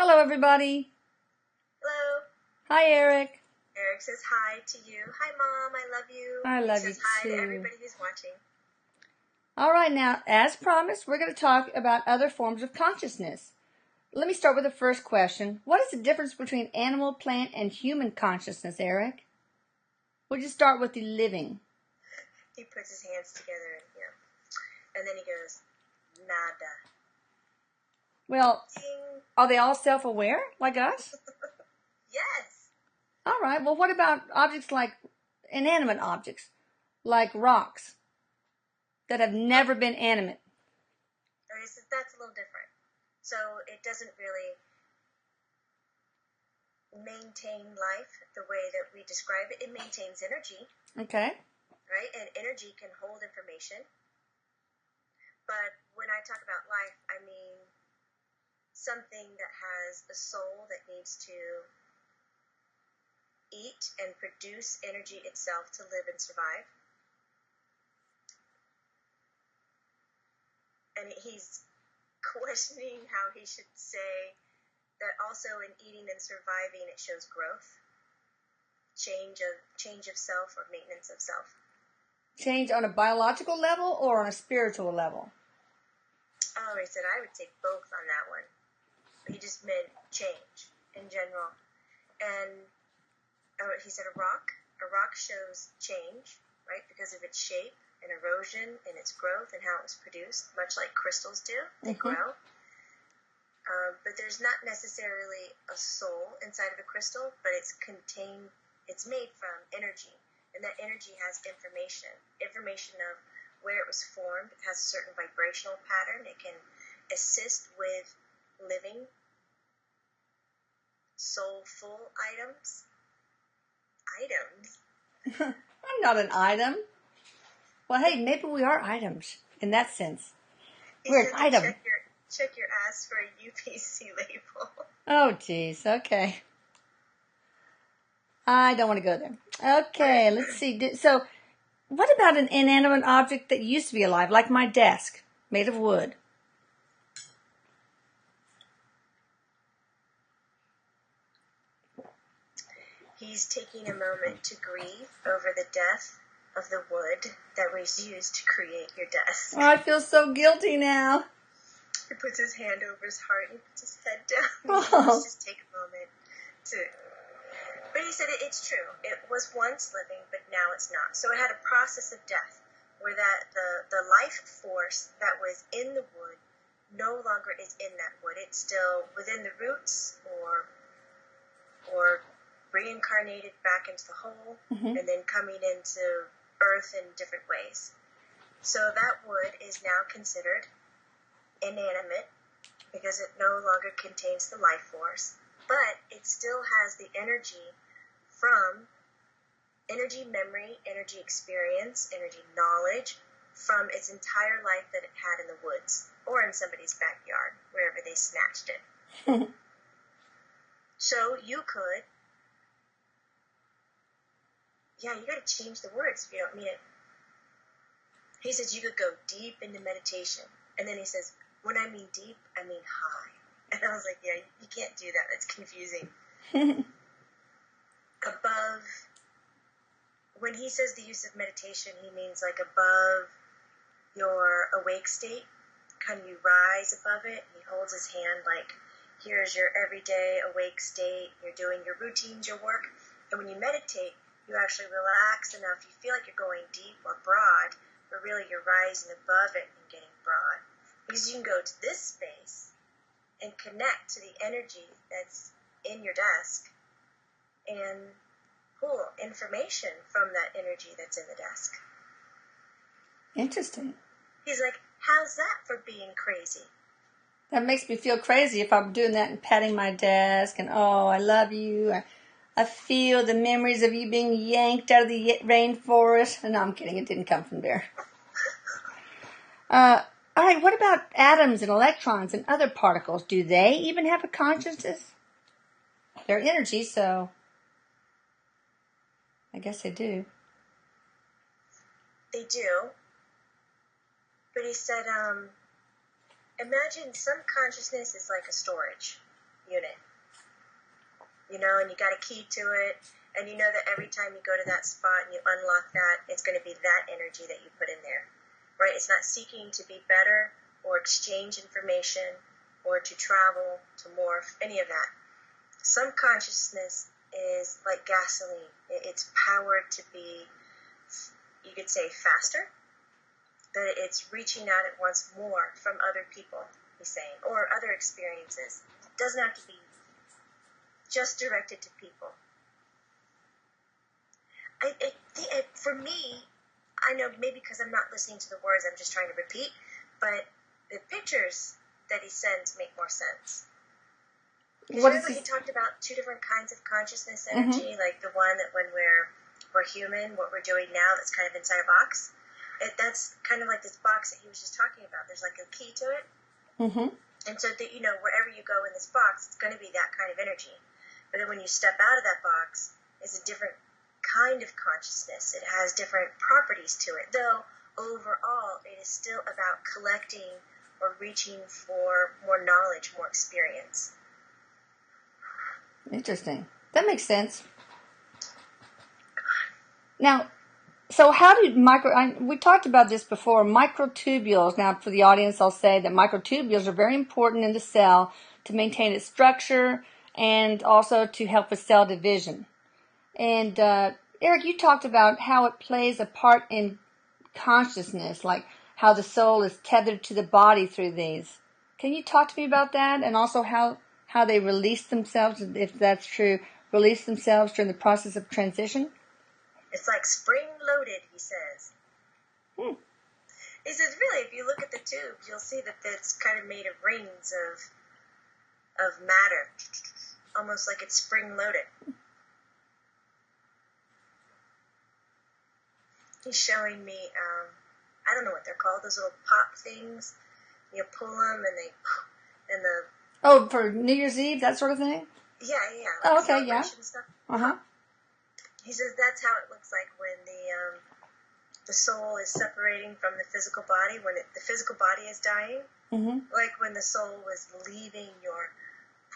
Hello, everybody. Hello. Hi, Erik. Erik says hi to you. Hi, Mom. I love you. I love you He says hi too. to everybody who's watching. All right, now, as promised, we're going to talk about other forms of consciousness. Let me start with the first question. What is the difference between animal, plant, and human consciousness, Erik? We'll just start with the living. He puts his hands together and then he goes, nada. Well, Ding. are they all self-aware, like us? Yes. All right, well, what about objects like inanimate objects, like rocks, that have never been animate? That's a little different. So it doesn't really maintain life the way that we describe it. It maintains energy. Okay. Right? And energy can hold information. But when I talk about life, I mean something that has a soul that needs to eat and produce energy itself to live and survive. And he's questioning how he should say that also in eating and surviving it shows growth, change of self or maintenance of self. Change on a biological level or on a spiritual level? Oh, he said I would take both on that one. He just meant change in general. And he said a rock shows change, right, because of its shape and erosion and its growth and how it was produced, much like crystals do. They grow. But there's not necessarily a soul inside of a crystal, but it's made from energy. And that energy has information of where it was formed. It has a certain vibrational pattern. It can assist with living soulful items. I'm not an item. Well, hey, maybe we are items in that sense. We're an item. Check your ass for a UPC label. Oh, geez. Okay. I don't want to go there. Okay, let's see. So, what about an inanimate object that used to be alive, like my desk, made of wood? He's taking a moment to grieve over the death of the wood that was used to create your desk. Oh, I feel so guilty now. He puts his hand over his heart and he puts his head down. Oh. Let's just take a moment to... But he said it's true. It was once living, but now it's not. So it had a process of death where the life force that was in the wood no longer is in that wood. It's still within the roots or reincarnated back into the hole and then coming into earth in different ways. So that wood is now considered inanimate because it no longer contains the life force, but it still has the energy from energy memory, energy experience, energy knowledge from its entire life that it had in the woods or in somebody's backyard, wherever they snatched it. So you could, you got to change the words if you don't mean it. He says you could go deep into meditation. And then he says, when I mean deep, I mean high. And I was like, yeah, you can't do that. That's confusing. Above, when he says the use of meditation, he means like above your awake state. Kind of you rise above it. He holds his hand like, here's your everyday awake state. You're doing your routines, your work. And when you meditate, you actually relax enough. You feel like you're going deep or broad, but really you're rising above it and getting broad. Because you can go to this space and connect to the energy that's in your desk and pull information from that energy that's in the desk. Interesting. He's like, how's that for being crazy? That makes me feel crazy if I'm doing that and patting my desk and, oh, I love you. I feel the memories of you being yanked out of the rainforest. No, I'm kidding. It didn't come from there. All right, what about atoms and electrons and other particles? Do they even have a consciousness? They're energy, so I guess they do. They do. But he said, imagine some consciousness is like a storage. unit. You know, and you got a key to it, and you know that every time you go to that spot and you unlock that, it's going to be that energy that you put in there, right? It's not seeking to be better or exchange information or to travel, to morph, any of that. Some consciousness is like gasoline. It's powered to be, you could say, faster, that it's reaching out at once more from other people, he's saying, or other experiences. It doesn't have to be just directed to people. For me, I know maybe because I'm not listening to the words, I'm just trying to repeat, but the pictures that he sends make more sense. Remember he talked about two different kinds of consciousness energy, like the one that when we're human, what we're doing now that's kind of inside a box. That's kind of like this box that he was just talking about. There's like a key to it. And so that, you know, wherever you go in this box, it's going to be that kind of energy. But then when you step out of that box, it's a different kind of consciousness. It has different properties to it. Though, overall, it is still about collecting or reaching for more knowledge, more experience. Interesting. That makes sense. Now, so how did we talked about this before, microtubules. Now, for the audience, I'll say that microtubules are very important in the cell to maintain its structure and also to help with cell division. And Erik, you talked about how it plays a part in consciousness, like how the soul is tethered to the body through these. Can you talk to me about that, and also how they release themselves, if that's true, release themselves during the process of transition? It's like spring-loaded, he says. He says, really, if you look at the tubes, you'll see that it's kind of made of rings of matter, almost like it's spring-loaded. He's showing me, I don't know what they're called, those little pop things. You pull them and the... Oh, for New Year's Eve, that sort of thing? Yeah. Like okay, yeah. Stuff. Uh-huh. He says that's how it looks like when the soul is separating from the physical body, when the physical body is dying. Like when the soul was leaving your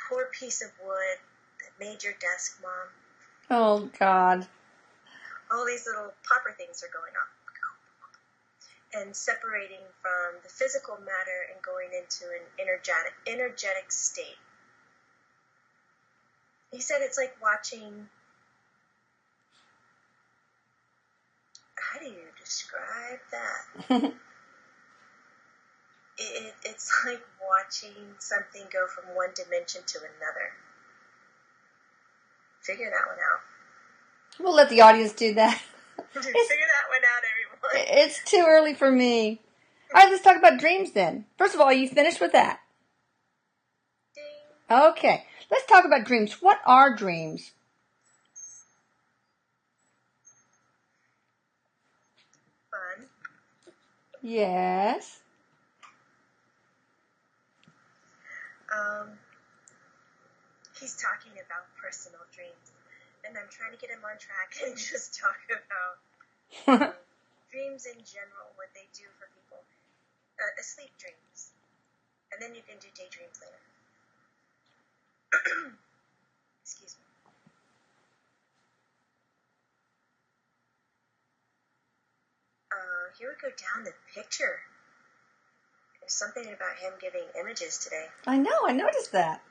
poor piece of wood that made your desk, Mom. Oh, God. All these little popper things are going off. And separating from the physical matter and going into an energetic state. He said it's like watching... How do you describe that? It's like watching something go from one dimension to another. Figure that one out. We'll let the audience do that. Figure that one out, everyone. It's too early for me. All right, let's talk about dreams then. First of all, are you finished with that? Ding. Okay, let's talk about dreams. What are dreams? Fun. Yes. He's talking about personal dreams, and I'm trying to get him on track and just talk about dreams in general, what they do for people. Sleep dreams. And then you can do daydreams later. Excuse me. Here we go down the picture. There's something about him giving images today. I know, I noticed that.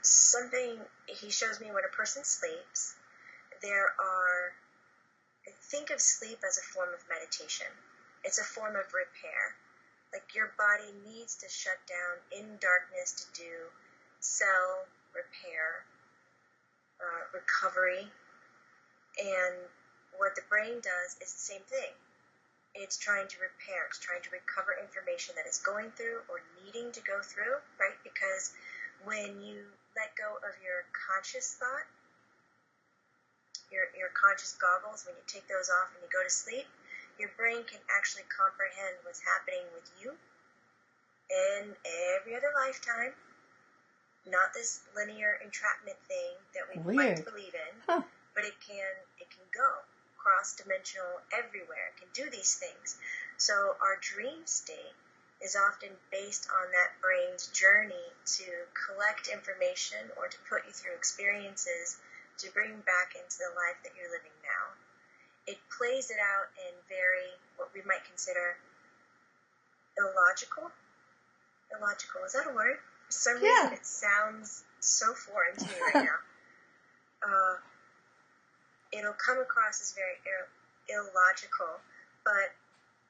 Something he shows me when a person sleeps, think of sleep as a form of meditation. It's a form of repair. Like your body needs to shut down in darkness to do cell repair, recovery. And what the brain does is the same thing. It's trying to repair. It's trying to recover information that it's going through or needing to go through, right? Because when you let go of your conscious thought, your conscious goggles, when you take those off and you go to sleep, your brain can actually comprehend what's happening with you in every other lifetime. Not this linear entrapment thing that we like to believe in, but it can go cross-dimensional everywhere. It can do these things. So our dream state is often based on that brain's journey to collect information or to put you through experiences to bring back into the life that you're living now. It plays it out in very, what we might consider illogical. Illogical, is that a word? For some reason it sounds so foreign to me right now. It'll come across as very illogical, but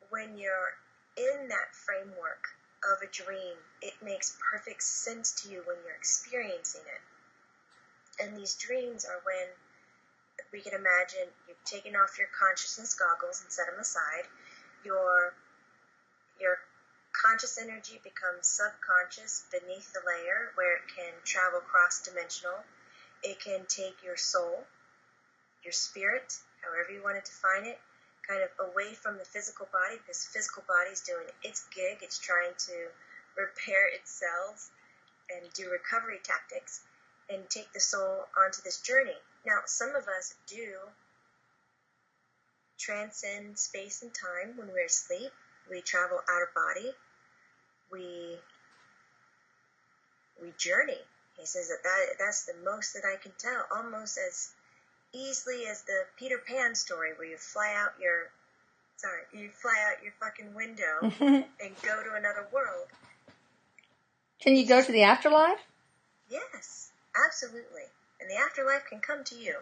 when you're in that framework of a dream, it makes perfect sense to you when you're experiencing it. And these dreams are when we can imagine you've taken off your consciousness goggles and set them aside. Your conscious energy becomes subconscious beneath the layer where it can travel cross-dimensional. It can take your soul, your spirit, however you want to define it, kind of away from the physical body, because the physical body is doing its gig. It's trying to repair its cells and do recovery tactics and take the soul onto this journey. Now, some of us do transcend space and time when we're asleep. We travel out of body. We journey. He says that's the most that I can tell, almost as easily as the Peter Pan story where you fly out your fucking window and go to another world. Can you go to the afterlife? Yes, absolutely. And the afterlife can come to you.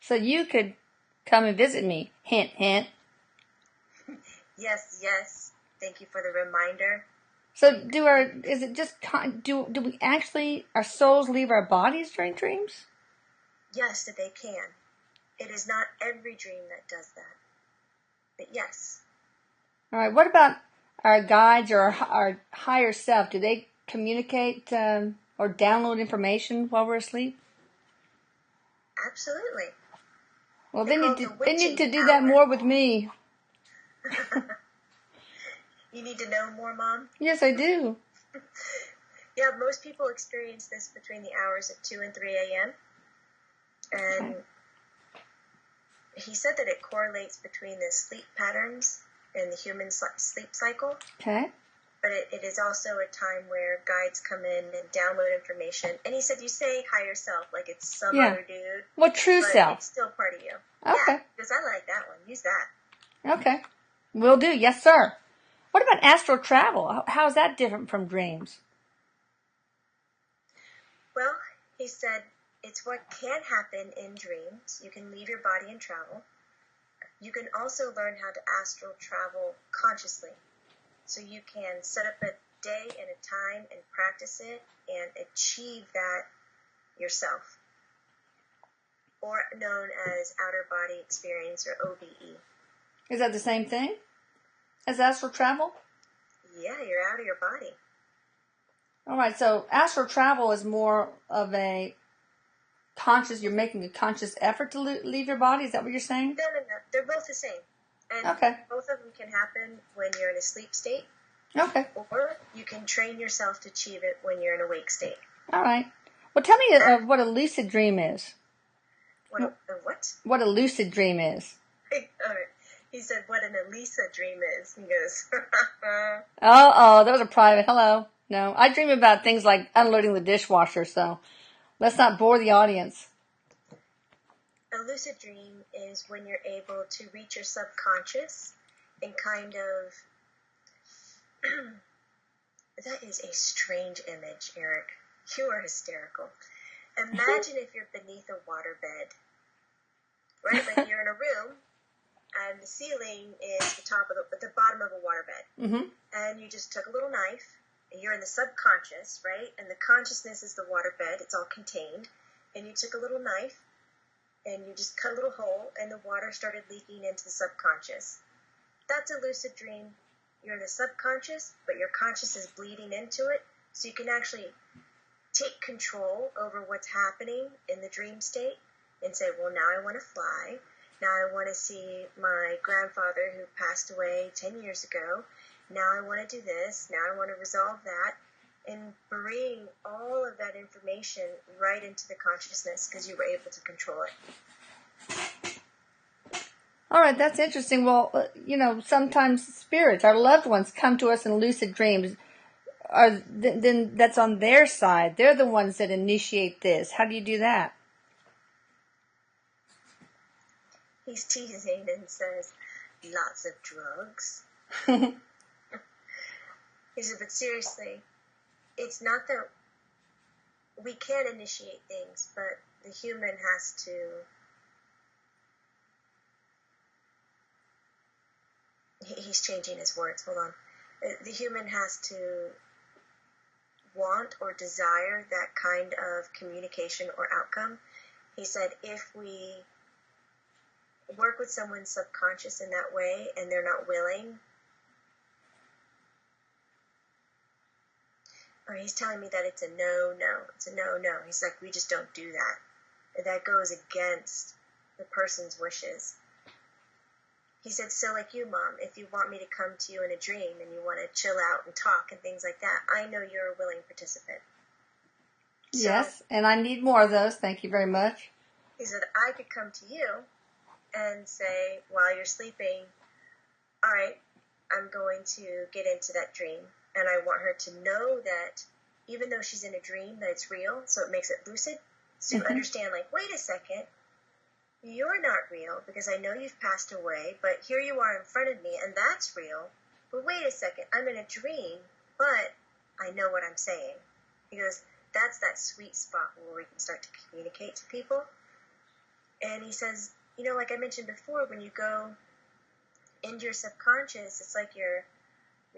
So you could come and visit me. Hint, hint. Yes. Thank you for the reminder. So do we actually, our souls leave our bodies during dreams? Yes, that they can. It is not every dream that does that. But yes. All right, what about our guides or our higher self? Do they communicate or download information while we're asleep? Absolutely. Well, they need to do that more with me. You need to know more, Mom? Yes, I do. Yeah, most people experience this between the hours of 2 and 3 a.m. And he said that it correlates between the sleep patterns and the human sleep cycle. Okay. But it is also a time where guides come in and download information. And he said, you say higher self, like it's some other dude. Well, true but self. It's still part of you. Okay. Yeah, because I like that one. Use that. Okay. Will do. Yes, sir. What about astral travel? How is that different from dreams? Well, he said it's what can happen in dreams. You can leave your body and travel. You can also learn how to astral travel consciously. So you can set up a day and a time and practice it and achieve that yourself. Or known as outer body experience, or OBE. Is that the same thing as astral travel? Yeah, you're out of your body. All right, so astral travel is more of a you're making a conscious effort to leave your body? Is that what you're saying? No. They're both the same. And both of them can happen when you're in a sleep state. Okay. Or you can train yourself to achieve it when you're in a wake state. All right. Well, tell me what a lucid dream is. What? What a lucid dream is. He said, what an Elisa dream is. He goes, Oh, that was a private. Hello. No, I dream about things like unloading the dishwasher, so let's not bore the audience. A lucid dream is when you're able to reach your subconscious and kind of... That is a strange image, Erik. You are hysterical. Imagine if you're beneath a waterbed, right? Like you're in a room, and the ceiling is the bottom of a waterbed. Mm-hmm. And you just took a little knife, and you're in the subconscious, right? And the consciousness is the waterbed. It's all contained. And you took a little knife, and you just cut a little hole, and the water started leaking into the subconscious. That's a lucid dream. You're in the subconscious, but your conscious is bleeding into it, so you can actually take control over what's happening in the dream state and say, well, now I want to fly. Now I want to see my grandfather who passed away 10 years ago. Now I want to do this. Now I want to resolve that, and bring all of that information right into the consciousness because you were able to control it. All right, that's interesting. Well, sometimes spirits, our loved ones, come to us in lucid dreams. Then that's on their side. They're the ones that initiate this. How do you do that? He's teasing and says, lots of drugs. He said, but seriously, it's not that we can initiate things, but the human has to he's changing his words, hold on. The human has to want or desire that kind of communication or outcome. He said if we work with someone's subconscious in that way and they're not willing, or he's telling me that it's a no. It's a no. He's like, we just don't do that. That goes against the person's wishes. He said, so like you, Mom, if you want me to come to you in a dream and you want to chill out and talk and things like that, I know you're a willing participant. Yes, and I need more of those. Thank you very much. He said, I could come to you and say, while you're sleeping, all right, I'm going to get into that dream. And I want her to know that even though she's in a dream, that it's real, so it makes it lucid. So you understand, like, wait a second, you're not real because I know you've passed away, but here you are in front of me, and that's real. But wait a second, I'm in a dream, but I know what I'm saying. He goes, that's that sweet spot where we can start to communicate to people. And he says, like I mentioned before, when you go into your subconscious, it's like your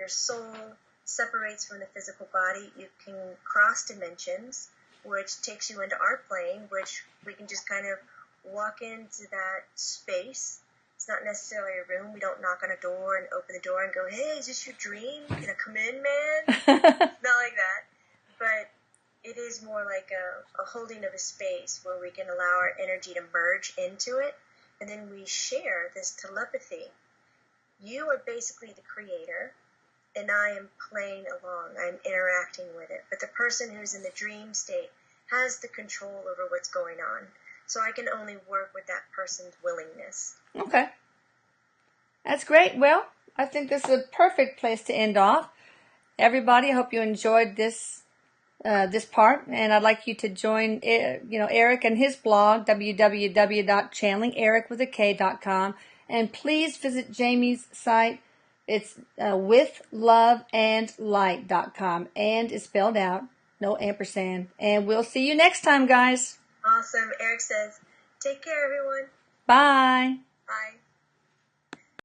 soul separates from the physical body. You can cross dimensions, which takes you into our plane, which we can just kind of walk into that space. It's not necessarily a room. We don't knock on a door and open the door and go, hey, is this your dream? Can I come in, man? Not like that. But it is more like a holding of a space where we can allow our energy to merge into it, and then we share this telepathy. You are basically the creator, and I am playing along. I'm interacting with it. But the person who's in the dream state has the control over what's going on. So I can only work with that person's willingness. Okay. That's great. Well, I think this is a perfect place to end off. Everybody, I hope you enjoyed this part, and I'd like you to join Erik and his blog, www.channelingerik.com, and please visit Jamie's site. It's withloveandlight.com, and it's spelled out, no ampersand. And we'll see you next time, guys. Awesome. Erik says, take care, everyone. Bye. Bye.